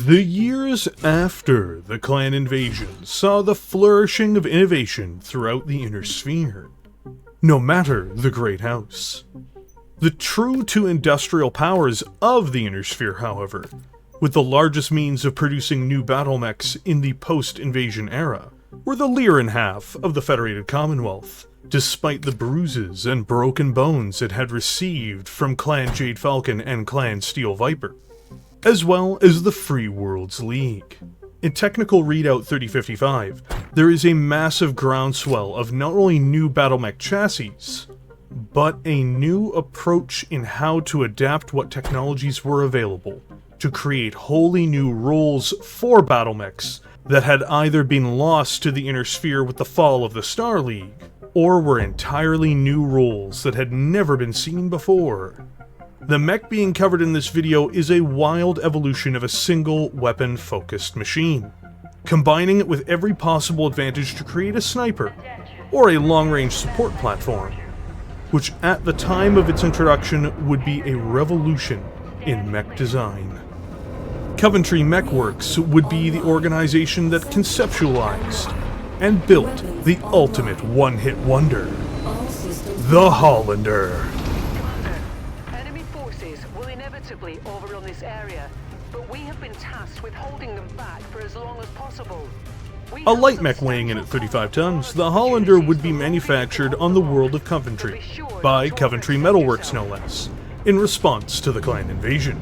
The years after the clan invasion saw the flourishing of innovation throughout the Inner Sphere, no matter the Great House. The true two industrial powers of the Inner Sphere, however, with the largest means of producing new battlemechs in the post-invasion era, were the Lyran half of the Federated Commonwealth, despite the bruises and broken bones it had received from Clan Jade Falcon and Clan Steel Viper, as well as the Free Worlds League. In Technical Readout 3055, there is a massive groundswell of not only new battlemech chassis, but a new approach in how to adapt what technologies were available to create wholly new roles for battlemechs that had either been lost to the Inner Sphere with the fall of the Star League, or were entirely new roles that had never been seen before. The mech being covered in this video is a wild evolution of a single weapon-focused machine, combining it with every possible advantage to create a sniper, or a long-range support platform, which at the time of its introduction would be a revolution in mech design. Coventry Mechworks would be the organization that conceptualized and built the ultimate one-hit wonder, the Hollander. Enemy forces will inevitably overrun this area, but we have been tasked with holding them back for as long as possible. A light mech weighing in at 35 tons, the Hollander would be manufactured on the world of Coventry, by Coventry Metalworks no less, in response to the clan invasion.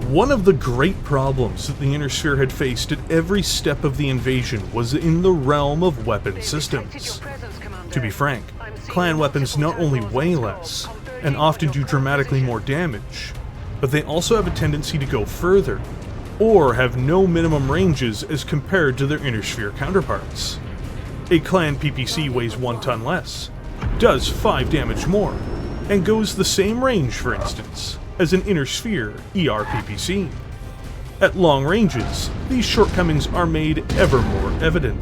One of the great problems that the Inner Sphere had faced at every step of the invasion was in the realm of weapon systems. To be frank, clan weapons not only weigh less, and often do dramatically more damage, but they also have a tendency to go further, or have no minimum ranges as compared to their Inner Sphere counterparts. A clan PPC weighs 1 ton less, does 5 damage more, and goes the same range, for instance, as an Inner Sphere ER-PPC. At long ranges, these shortcomings are made ever more evident,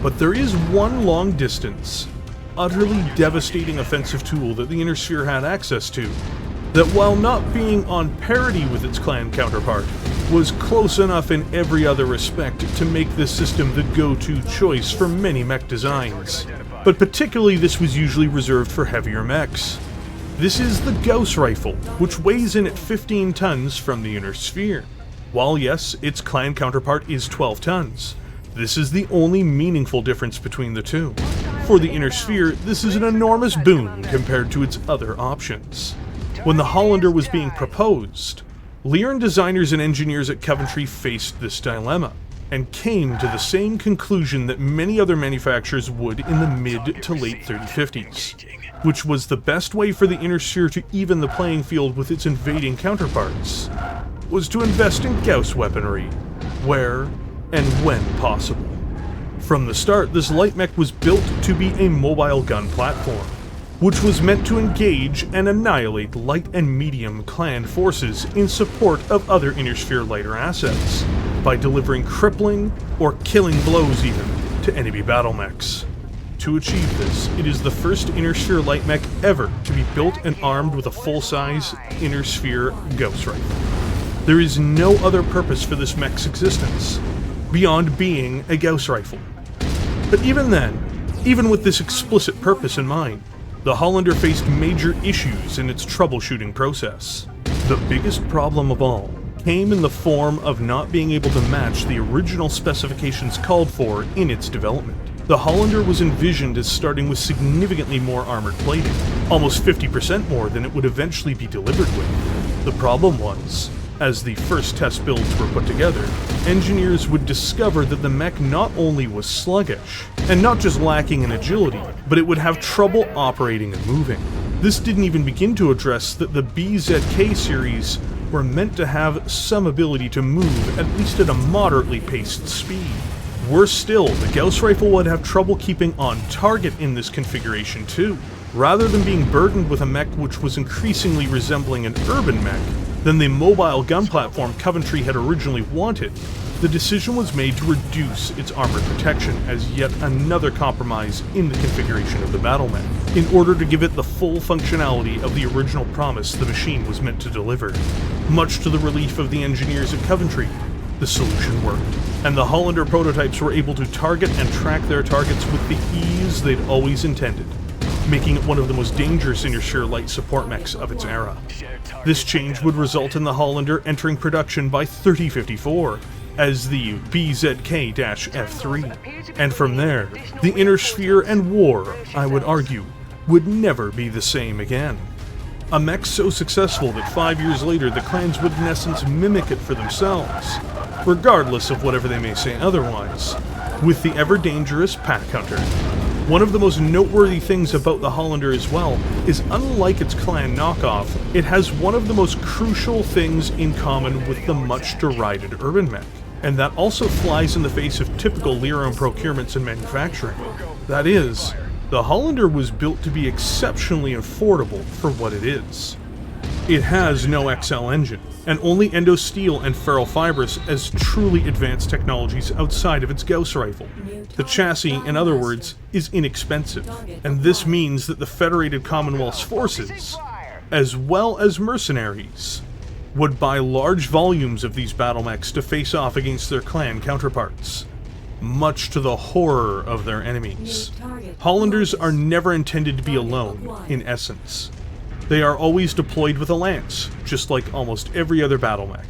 but there is one long distance, utterly devastating offensive tool that the Inner Sphere had access to, that while not being on parity with its clan counterpart, was close enough in every other respect to make this system the go-to choice for many mech designs. But particularly this was usually reserved for heavier mechs. This is the Gauss Rifle, which weighs in at 15 tons from the Inner Sphere. While yes, its clan counterpart is 12 tons, this is the only meaningful difference between the two. For the Inner Sphere, this is an enormous boon compared to its other options. When the Hollander was being proposed, Lyran designers and engineers at Coventry faced this dilemma, and came to the same conclusion that many other manufacturers would in the mid to late 3050s, which was the best way for the Inner Sphere to even the playing field with its invading counterparts, was to invest in Gauss weaponry, where and when possible. From the start, this light mech was built to be a mobile gun platform, which was meant to engage and annihilate light and medium clan forces in support of other Inner Sphere lighter assets, by delivering crippling or killing blows even to enemy battlemechs. To achieve this, it is the first Inner Sphere light mech ever to be built and armed with a full-size Inner Sphere Gauss Rifle. There is no other purpose for this mech's existence, beyond being a Gauss Rifle. But even then, even with this explicit purpose in mind, the Hollander faced major issues in its troubleshooting process. The biggest problem of all came in the form of not being able to match the original specifications called for in its development. The Hollander was envisioned as starting with significantly more armored plating, almost 50% more than it would eventually be delivered with. The problem was, as the first test builds were put together, engineers would discover that the mech not only was sluggish, and not just lacking in agility, but it would have trouble operating and moving. This didn't even begin to address that the BZK series were meant to have some ability to move, at least at a moderately paced speed. Worse still, the Gauss Rifle would have trouble keeping on target in this configuration too. Rather than being burdened with a mech which was increasingly resembling an urban mech than the mobile gun platform Coventry had originally wanted, the decision was made to reduce its armored protection as yet another compromise in the configuration of the battlemech, in order to give it the full functionality of the original promise the machine was meant to deliver. Much to the relief of the engineers at Coventry, The solution worked, and the Hollander prototypes were able to target and track their targets with the ease they'd always intended, making it one of the most dangerous inner-sphere light support mechs of its era. This change would result in the Hollander entering production by 3054 as the BZK-F3, and from there, the inner sphere and war, I would argue, would never be the same again. A mech so successful that 5 years later the clans would in essence mimic it for themselves, regardless of whatever they may say otherwise, with the ever-dangerous Pack Hunter. One of the most noteworthy things about the Hollander as well is, unlike its clan knockoff, it has one of the most crucial things in common with the much derided urban mech, and that also flies in the face of typical Lyran procurements and manufacturing. That is, the Hollander was built to be exceptionally affordable for what it is. It has no XL engine, and only endo steel and ferrule fibers as truly advanced technologies outside of its Gauss rifle. The chassis, in other words, is inexpensive, and this means that the Federated Commonwealth's forces, as well as mercenaries, would buy large volumes of these battlemechs to face off against their clan counterparts, much to the horror of their enemies. Hollanders are never intended to be alone, in essence. They are always deployed with a lance, just like almost every other battlemech.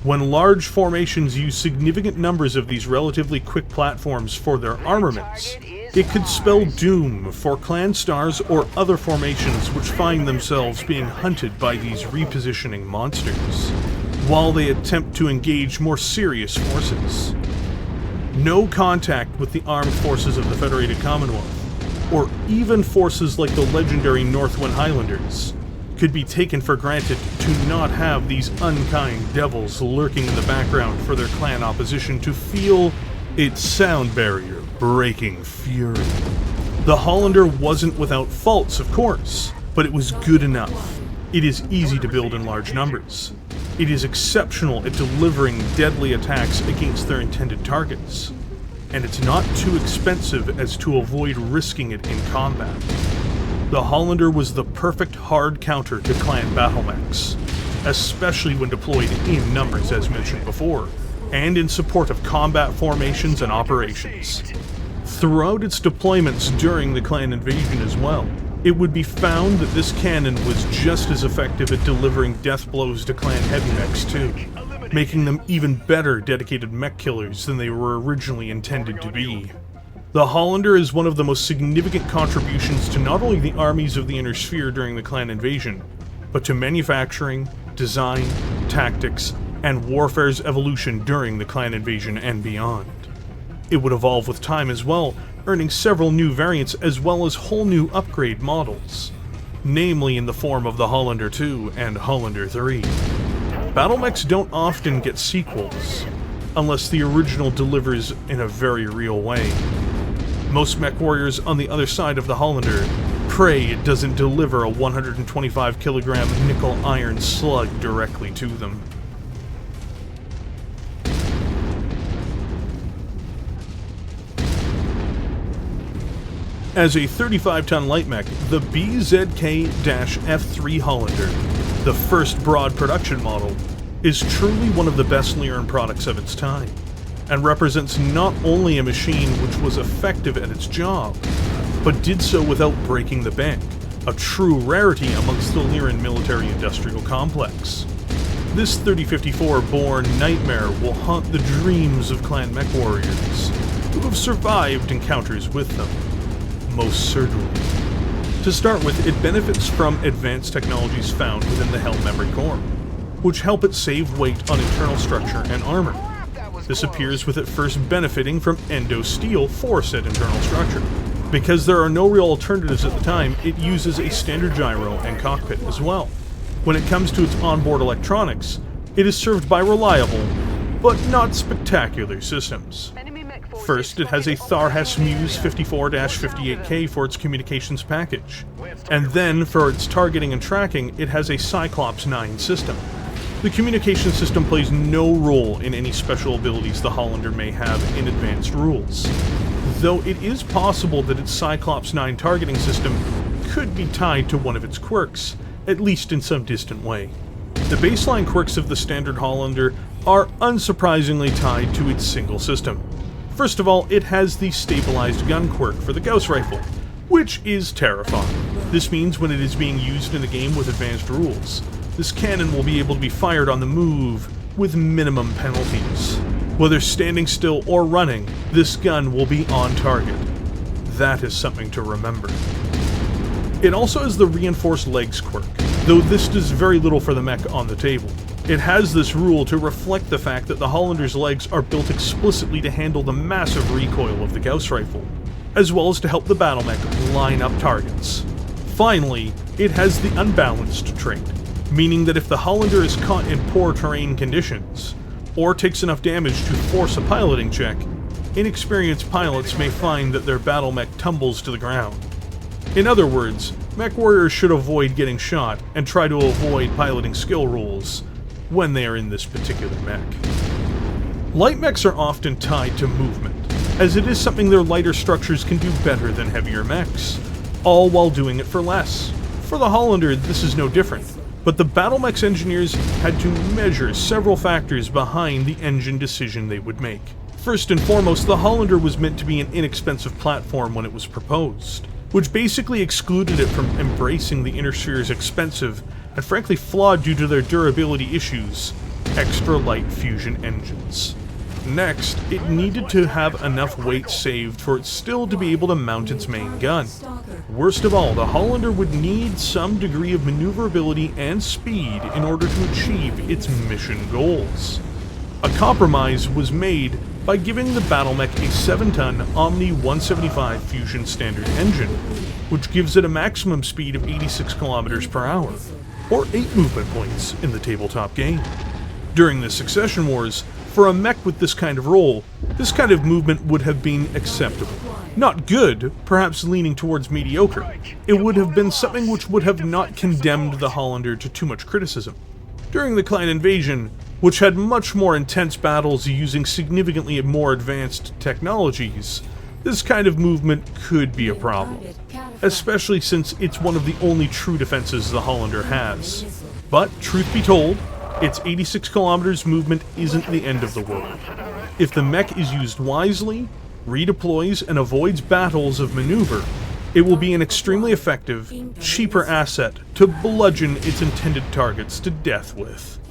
When large formations use significant numbers of these relatively quick platforms for their armaments, it could spell doom for clan stars or other formations which find themselves being hunted by these repositioning monsters, while they attempt to engage more serious forces. No contact with the armed forces of the Federated Commonwealth, or even forces like the legendary Northwind Highlanders, could be taken for granted to not have these unkind devils lurking in the background for their clan opposition to feel its sound barrier breaking fury. The Hollander wasn't without faults, of course, but it was good enough. It is easy to build in large numbers. It is exceptional at delivering deadly attacks against their intended targets. And it's not too expensive as to avoid risking it in combat. The Hollander was the perfect hard counter to clan battlemechs, especially when deployed in numbers as mentioned before, and in support of combat formations and operations. Throughout its deployments during the clan invasion as well, it would be found that this cannon was just as effective at delivering death blows to clan heavy mechs too, making them even better dedicated mech killers than they were originally intended to be. The Hollander is one of the most significant contributions to not only the armies of the Inner Sphere during the clan invasion, but to manufacturing, design, tactics, and warfare's evolution during the clan invasion and beyond. It would evolve with time as well, earning several new variants as well as whole new upgrade models, namely in the form of the Hollander 2 and Hollander 3. Battlemechs don't often get sequels, unless the original delivers in a very real way. Most Mechwarriors on the other side of the Hollander pray it doesn't deliver a 125 kilogram nickel iron slug directly to them. As a 35-ton light mech, the BZK-F3 Hollander, the first broad production model, is truly one of the best Lyran products of its time, and represents not only a machine which was effective at its job, but did so without breaking the bank, a true rarity amongst the Lyran military-industrial complex. This 3054-born nightmare will haunt the dreams of clan Mechwarriors, who have survived encounters with them. Most certainly. To start with, it benefits from advanced technologies found within the Hell Memory Core, which help it save weight on internal structure and armor. This appears with it first benefiting from endo steel for said internal structure. Because there are no real alternatives at the time, it uses a standard gyro and cockpit as well. When it comes to its onboard electronics, it is served by reliable, but not spectacular systems. First, it has a Tharhess Muse 54-58K for its communications package, and then for its targeting and tracking, it has a Cyclops 9 system. The communication system plays no role in any special abilities the Hollander may have in advanced rules, though it is possible that its Cyclops 9 targeting system could be tied to one of its quirks, at least in some distant way. The baseline quirks of the standard Hollander are unsurprisingly tied to its single system. First of all, it has the stabilized gun quirk for the Gauss rifle, which is terrifying. This means when it is being used in a game with advanced rules, this cannon will be able to be fired on the move with minimum penalties. Whether standing still or running, this gun will be on target. That is something to remember. It also has the reinforced legs quirk, though this does very little for the mech on the table. It has this rule to reflect the fact that the Hollander's legs are built explicitly to handle the massive recoil of the Gauss rifle, as well as to help the battlemech line up targets. Finally, it has the unbalanced trait, meaning that if the Hollander is caught in poor terrain conditions, or takes enough damage to force a piloting check, inexperienced pilots may find that their battlemech tumbles to the ground. In other words, Mechwarriors should avoid getting shot and try to avoid piloting skill rules when they are in this particular mech. Light mechs are often tied to movement, as it is something their lighter structures can do better than heavier mechs, all while doing it for less. For the Hollander, this is no different, but the battlemech's engineers had to measure several factors behind the engine decision they would make. First and foremost, the Hollander was meant to be an inexpensive platform when it was proposed, which basically excluded it from embracing the inner sphere's expensive and frankly flawed due to their durability issues, extra light fusion engines. Next, it needed to have enough weight saved for it still to be able to mount its main gun. Worst of all, the Hollander would need some degree of maneuverability and speed in order to achieve its mission goals. A compromise was made by giving the battlemech a 7-ton Omni 175 Fusion standard engine, which gives it a maximum speed of 86 km per hour, or 8 movement points in the tabletop game. During the Succession Wars, for a mech with this kind of role, this kind of movement would have been acceptable. Not good, perhaps leaning towards mediocre. It would have been something which would have not condemned the Hollander to too much criticism. During the Clan Invasion, which had much more intense battles using significantly more advanced technologies, this kind of movement could be a problem, especially since it's one of the only true defenses the Hollander has. But, truth be told, its 86 kilometers movement isn't the end of the world. If the mech is used wisely, redeploys, and avoids battles of maneuver, it will be an extremely effective, cheaper asset to bludgeon its intended targets to death with.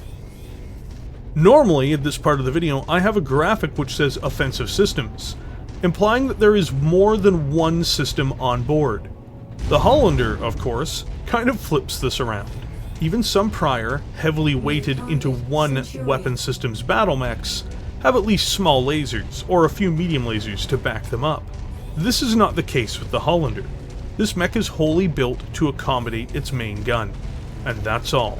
Normally, at this part of the video, I have a graphic which says offensive systems, implying that there is more than one system on board. The Hollander, of course, kind of flips this around. Even some prior, heavily weighted into one weapon system's battlemechs have at least small lasers, or a few medium lasers to back them up. This is not the case with the Hollander. This mech is wholly built to accommodate its main gun, and that's all.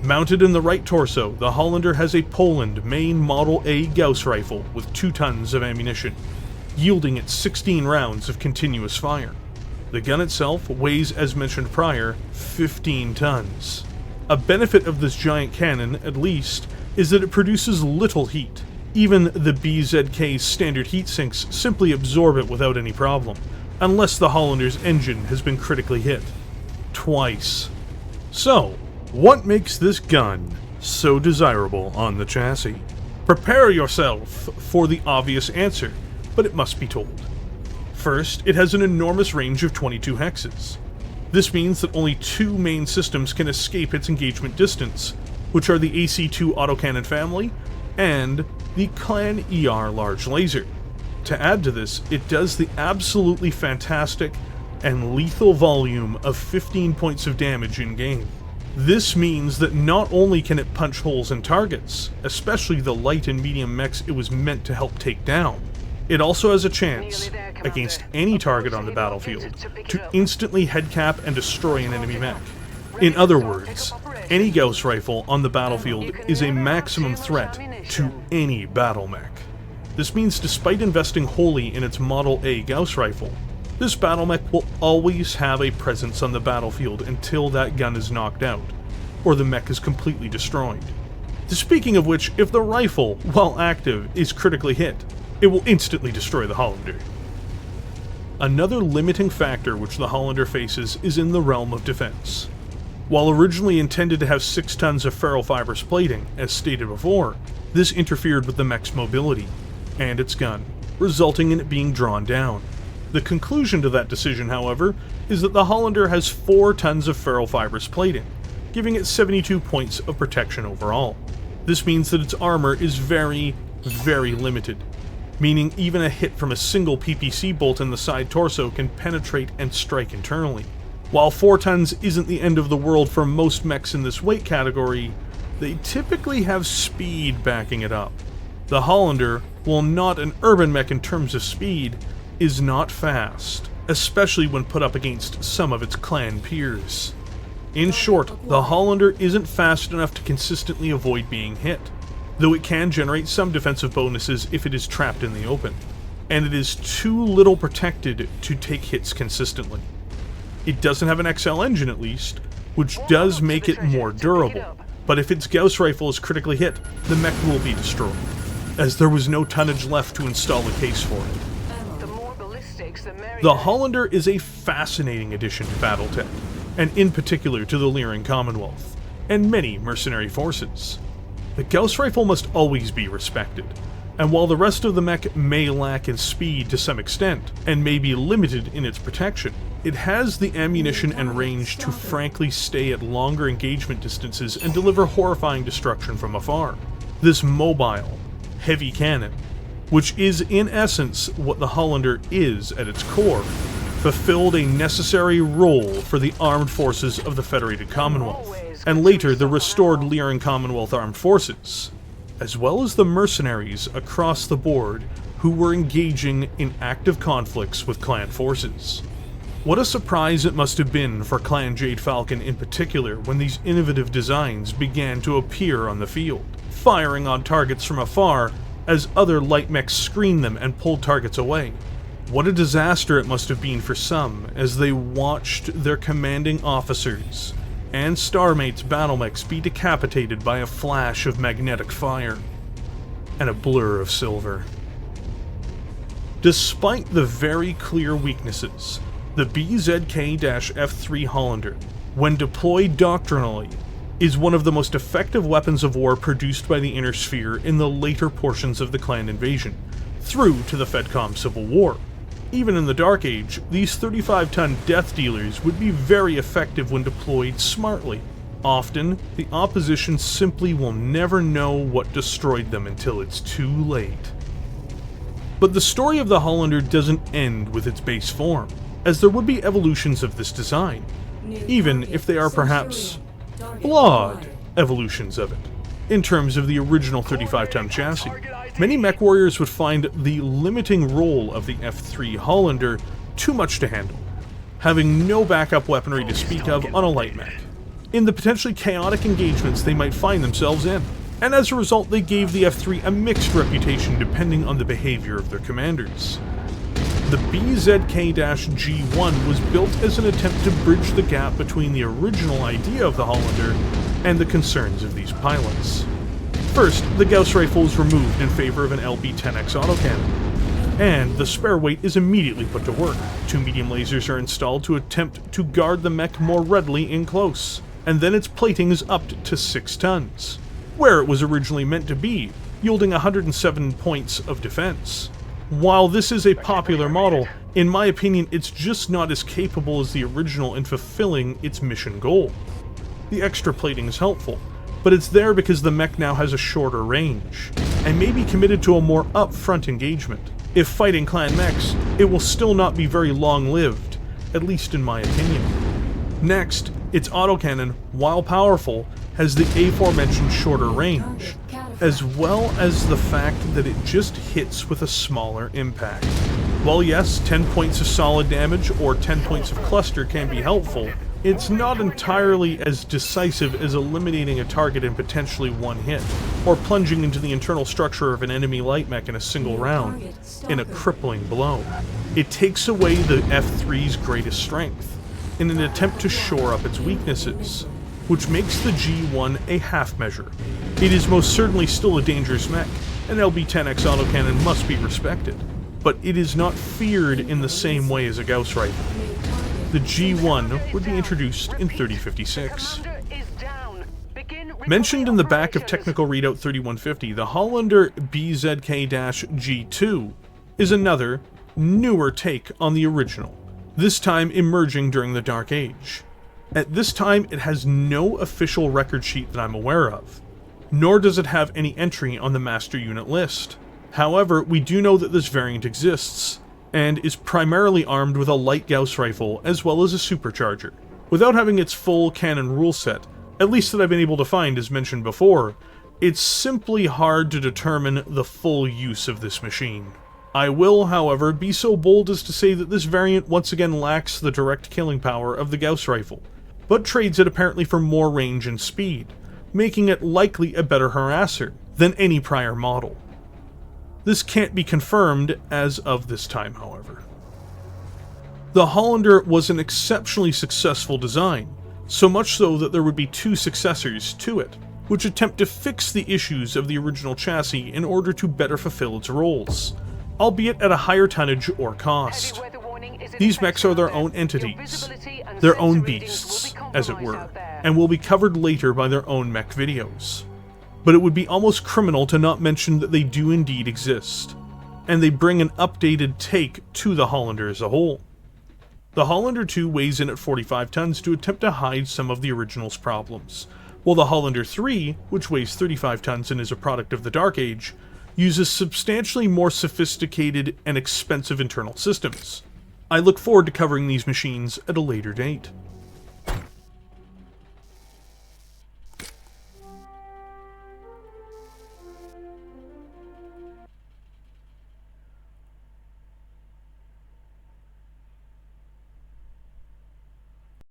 Mounted in the right torso, the Hollander has a Poland main Model A Gauss rifle with 2 tons of ammunition, yielding it 16 rounds of continuous fire. The gun itself weighs, as mentioned prior, 15 tons. A benefit of this giant cannon, at least, is that it produces little heat. Even the BZK's standard heat sinks simply absorb it without any problem, unless the Hollander's engine has been critically hit. Twice. So, what makes this gun so desirable on the chassis? Prepare yourself for the obvious answer, but it must be told. First, it has an enormous range of 22 hexes. This means that only 2 main systems can escape its engagement distance, which are the AC-2 autocannon family and the Clan ER large laser. To add to this, it does the absolutely fantastic and lethal volume of 15 points of damage in-game. This means that not only can it punch holes in targets, especially the light and medium mechs it was meant to help take down, it also has a chance, against any target on the battlefield, to instantly headcap and destroy an enemy mech. In other words, any Gauss rifle on the battlefield is a maximum threat to any battle mech. This means despite investing wholly in its Model A Gauss rifle, this battle mech will always have a presence on the battlefield until that gun is knocked out, or the mech is completely destroyed. Speaking of which, if the rifle, while active, is critically hit, it will instantly destroy the Hollander. Another limiting factor which the Hollander faces is in the realm of defense. While originally intended to have 6 tons of ferro fibrous plating, as stated before, this interfered with the mech's mobility and its gun, resulting in it being drawn down. The conclusion to that decision, however, is that the Hollander has 4 tons of ferro fibrous plating, giving it 72 points of protection overall. This means that its armor is very, very limited, meaning even a hit from a single PPC bolt in the side torso can penetrate and strike internally. While 4 tons isn't the end of the world for most mechs in this weight category, they typically have speed backing it up. The Hollander, while not an urban mech in terms of speed, is not fast, especially when put up against some of its clan peers. In short, the Hollander isn't fast enough to consistently avoid being hit, though it can generate some defensive bonuses if it is trapped in the open, and it is too little protected to take hits consistently. It doesn't have an XL engine at least, which does make it more durable, but if its Gauss rifle is critically hit, the mech will be destroyed, as there was no tonnage left to install a case for it. The Hollander is a fascinating addition to battletech, and in particular to the Lyran Commonwealth, and many mercenary forces. The Gauss rifle must always be respected, and while the rest of the mech may lack in speed to some extent, and may be limited in its protection, it has the ammunition and range to frankly stay at longer engagement distances and deliver horrifying destruction from afar. This mobile, heavy cannon, which is in essence what the Hollander is at its core, fulfilled a necessary role for the armed forces of the Federated Commonwealth, and later the restored Lyran Commonwealth Armed Forces, as well as the mercenaries across the board who were engaging in active conflicts with clan forces. What a surprise it must have been for Clan Jade Falcon in particular when these innovative designs began to appear on the field, firing on targets from afar as other light mechs screened them and pulled targets away. What a disaster it must have been for some as they watched their commanding officers and starmates battlemechs be decapitated by a flash of magnetic fire and a blur of silver. Despite the very clear weaknesses, the BZK-F3 Hollander, when deployed doctrinally, is one of the most effective weapons of war produced by the Inner Sphere in the later portions of the clan invasion, through to the FedCom Civil War. Even in the Dark Age, these 35-ton death dealers would be very effective when deployed smartly. Often, the opposition simply will never know what destroyed them until it's too late. But the story of the Hollander doesn't end with its base form, as there would be evolutions of this design, even if they are perhaps flawed evolutions of it. In terms of the original 35-ton chassis, many Mechwarriors would find the limiting role of the F3 Hollander too much to handle, having no backup weaponry to speak of on a light mech, in the potentially chaotic engagements they might find themselves in, and as a result they gave the F3 a mixed reputation depending on the behavior of their commanders. The BZK-G1 was built as an attempt to bridge the gap between the original idea of the Hollander and the concerns of these pilots. First, the Gauss rifle is removed in favor of an LB-10X autocannon, and the spare weight is immediately put to work. 2 medium lasers are installed to attempt to guard the mech more readily in close, and then its plating is upped to 6 tons, where it was originally meant to be, yielding 107 points of defense. While this is a popular model, in my opinion it's just not as capable as the original in fulfilling its mission goal. The extra plating is helpful, but it's there because the mech now has a shorter range, and may be committed to a more upfront engagement. If fighting clan mechs, it will still not be very long-lived, at least in my opinion. Next, its autocannon, while powerful, has the aforementioned shorter range, as well as the fact that it just hits with a smaller impact. While yes, 10 points of solid damage or 10 points of cluster can be helpful, it's not entirely as decisive as eliminating a target in potentially one hit, or plunging into the internal structure of an enemy light mech in a single round, in a crippling blow. It takes away the F3's greatest strength, in an attempt to shore up its weaknesses, which makes the G1 a half measure. It is most certainly still a dangerous mech, an LB-10X autocannon must be respected, but it is not feared in the same way as a Gauss rifle. The G1 would be introduced in 3056. Mentioned in the back of Technical Readout 3150, the Hollander BZK-G2 is another, newer take on the original, this time emerging during the Dark Age. At this time, it has no official record sheet that I'm aware of, nor does it have any entry on the master unit list. However, we do know that this variant exists, and is primarily armed with a light Gauss rifle as well as a supercharger. Without having its full cannon rule set, at least that I've been able to find as mentioned before, it's simply hard to determine the full use of this machine. I will, however, be so bold as to say that this variant once again lacks the direct killing power of the Gauss rifle, but trades it apparently for more range and speed, making it likely a better harasser than any prior model. This can't be confirmed as of this time, however. The Hollander was an exceptionally successful design, so much so that there would be two successors to it, which attempt to fix the issues of the original chassis in order to better fulfill its roles, albeit at a higher tonnage or cost. These mechs are their own entities, their own beasts, as it were, and will be covered later by their own mech videos. But it would be almost criminal to not mention that they do indeed exist, and they bring an updated take to the Hollander as a whole. The Hollander 2 weighs in at 45 tons to attempt to hide some of the original's problems, while the Hollander 3, which weighs 35 tons and is a product of the Dark Age, uses substantially more sophisticated and expensive internal systems. I look forward to covering these machines at a later date.